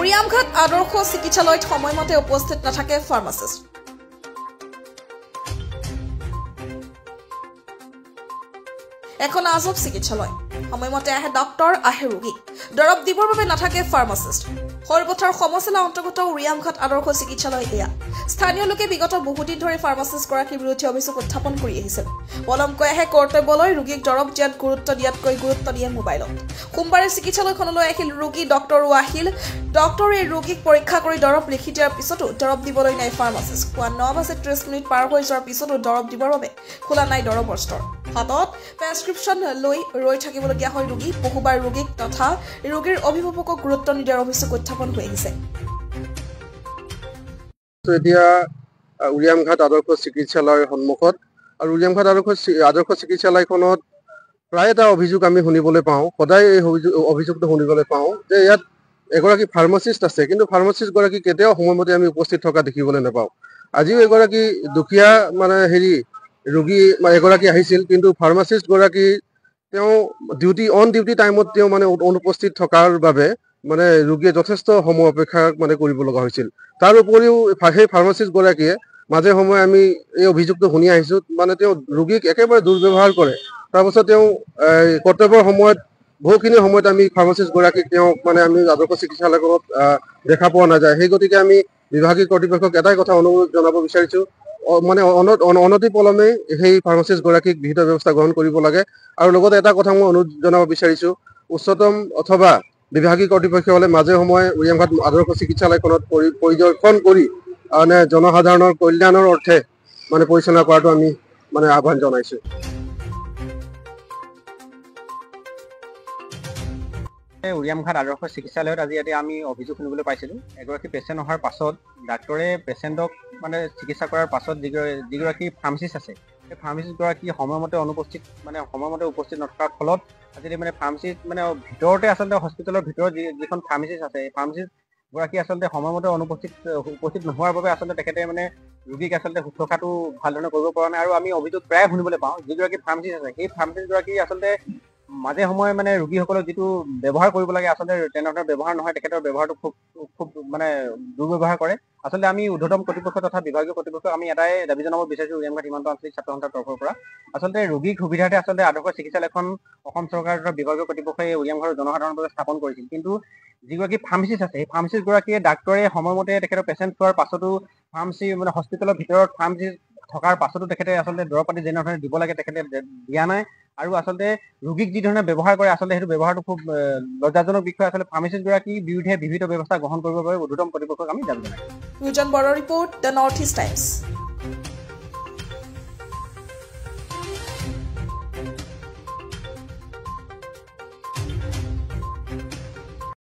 উৰিয়ামঘাট আদৰ্শ চিকিৎসালয়ত সময়মতে উপস্থিত নাথাকে ফাৰ্মাচিষ্ট। এখন আজব চিকিৎসালয়, সময়মতে আহে ডক্টৰ, আহে ৰোগী, দৰৱ দিবৰ বাবে নাথাকে ফাৰ্মাচিষ্ট। সৰপথাৰ সমচলা অন্তৰ্গত উৰিয়ামঘাট আদৰ্শ চিকিৎসালয় এয়া। স্থানীয় লোকে বিগত বহুদিন ধৰি ফাৰ্মাচিষ্টগৰাকীৰ বিৰুদ্ধে অভিযোগ উত্থাপন কৰি আহিছিল। পলমকৈ আহে কৰ্তব্যলৈ, ৰোগীক দৰৱ দিয়াত গুৰুত্ব দিয়াতকৈ গুৰুত্ব দিয়ে মোবাইলত। সোমবাৰে চিকিৎসালয়খনলৈ আহিল ৰোগী, ডক্টৰো আহিল। ডক্টৰে ৰোগীক পৰীক্ষা কৰি দৰৱ লিখি দিয়াৰ পিছতো দৰৱ দিবলৈ নাই ফাৰ্মাচিষ্ট। পুৱা 9:30 পাৰ হৈ যোৱাৰ পিছতো দৰৱ দিবৰ বাবে খোলা নাই দৰৱৰ ষ্টৰ। হাতত প্ৰেছক্ৰিপশ্যন লৈ ৰৈ থাকিবলগীয়া হয় ৰোগী। বহুবাৰ ৰোগীক তথা ৰোগীৰ অভিভাৱকক গুৰুত্ব নিদিয়াৰ অভিযোগ উত্থাপন হৈ আহিছে। এতিয়া উৰিয়ামঘাট আদৰ্শ চিকিৎসালয়ৰ সন্মুখত আৰু উৰিয়ামঘাট আদৰ্শ চিকিৎসালয়খনত প্ৰায় এটা অভিযোগ আমি শুনিবলৈ পাওঁ। সদায় এই অভিযোগটো শুনিবলৈ পাওঁ যে ইয়াত এগৰাকী ফাৰ্মাচিষ্ট আছে, কিন্তু ফাৰ্মাচিষ্টগৰাকী কেতিয়াও সময়মতে আমি উপস্থিত থকা দেখিবলৈ নাপাওঁ। আজিও এগৰাকী দুখীয়া ৰোগী এগৰাকী আহিছিল, কিন্তু ফাৰ্মাচিষ্টগৰাকী তেওঁ অন ডিউটি টাইমত তেওঁ অনুপস্থিত থকাৰ বাবে ৰোগীয়ে যথেষ্ট সময় অপেক্ষা কৰিব লগা হৈছিল। তাৰ উপৰিও সেই ফাৰ্মাচিষ্টগৰাকীয়ে মাজে সময়ে আমি এই অভিযোগটো শুনি আহিছোঁ, তেওঁ ৰোগীক একেবাৰে দুৰ্ব্যৱহাৰ কৰে। তাৰপাছত তেওঁ কৰ্তব্যৰ সময়ত বহুখিনি সময়ত আমি ফাৰ্মাচিষ্টগৰাকীক তেওঁক আমি আদৰ্শ চিকিৎসালয়খনত দেখা পোৱা নাযায়। সেই গতিকে আমি বিভাগীয় কৰ্তৃপক্ষক এটাই কথা অনুৰোধ জনাব বিচাৰিছোঁ, অনতি পলমে সেই ফাৰ্মাচিষ্টগৰাকীক বিহিত ব্যৱস্থা গ্ৰহণ কৰিব লাগে। আৰু লগতে এটা কথা মই অনুৰোধ জনাব বিচাৰিছোঁ, উচ্চতম অথবা বিভাগীয় কৰ্তৃপক্ষসকলে মাজে সময়ে উৰিয়ামঘাট আদৰ্শ চিকিৎসালয়খনত পৰিদৰ্শন কৰি জনসাধাৰণৰ কল্যাণৰ অৰ্থে পৰিচালনা কৰাটো আমি আহ্বান জনাইছোঁ। উৰিয়ামঘাট আদৰ্শ চিকিৎসালয়ত আজি ইয়াতে আমি অভিযোগ শুনিবলৈ পাইছিলোঁ। এগৰাকী পেচেণ্ট অহাৰ পাছত ডাক্তৰে পেচেণ্টক চিকিৎসা কৰাৰ পাছত যিগৰাকী ফাৰ্মাচিষ্ট আছে, সেই ফাৰ্মাচিষ্টগৰাকী সময়মতে উপস্থিত নথকাৰ ফলত আজি ফাৰ্মাচিষ্ট ভিতৰতে আচলতে হস্পিটেলৰ ভিতৰত যিখন ফাৰ্মাচিষ্ট আছে, এই ফাৰ্মাচিষ্টগৰাকী আচলতে সময়মতে উপস্থিত নোহোৱাৰ বাবে আচলতে তেখেতে ৰোগীক আচলতে শুশ্ৰূষাটো ভালধৰণে কৰিব পৰা নাই। আৰু আমি অভিযোগ প্ৰায় শুনিবলৈ পাওঁ, যিগৰাকী ফাৰ্মাচিষ্ট আছে সেই ফাৰ্মাচিষ্টগৰাকী আচলতে মাজে সময়ে ৰোগীসকলক যিটো ব্যৱহাৰ কৰিব লাগে আচলতে তেনেধৰণৰ ব্যৱহাৰ নহয়, তেখেতৰ ব্যৱহাৰটো খুব দুৰ্ব্যৱহাৰ কৰে। আচলতে আমি ঊৰ্ধ্বতম কৰ্তৃপক্ষ তথা বিভাগীয় কৰ্তৃপক্ষক আমি এটাই দাবী জনাব বিচাৰিছোঁ উৰিয়ামঘাট সীমান্ত আঞ্চলিক ছাত্ৰ সন্থাৰ তৰফৰ পৰা। আচলতে ৰোগীক সুবিধাৰ্থে আচলতে আদৰ্শ চিকিৎসালয়খন অসম চৰকাৰ তথা বিভাগীয় কৰ্তৃপক্ষই উৰিয়ামঘাটৰ জনসাধাৰণৰ বাবে স্থাপন কৰিছিল। কিন্তু যিগৰাকী ফাৰ্মাচিষ্ট আছে, সেই ফাৰ্মাচিষ্টগৰাকীয়ে ডাক্তৰে সময়মতে তেখেতৰ পেচেণ্ট চোৱাৰ পাছতো ফাৰ্মাচী হস্পিটেলৰ ভিতৰত ফাৰ্মাচিষ্ট থকাৰ পাছতো তেখেতে আচলতে দৰৱ পাতি যেনেধৰণে দিব লাগে তেখেতে দিয়া নাই। আৰু আচলতে ৰোগীক যি ধৰণে ব্যৱহাৰ কৰে আচলতে সেইটো ব্যৱহাৰটো খুব লজ্জাজনক বিষয়। আচলতে ফাৰ্মাচিষ্টগৰাকীৰ বিৰুদ্ধে বিহিত ব্যৱস্থা গ্ৰহণ কৰিব বাবে ঊৰ্ধ্বতম কৰ্তৃপক্ষক আমি দাবী জনাইছোঁ। Report, the north east times.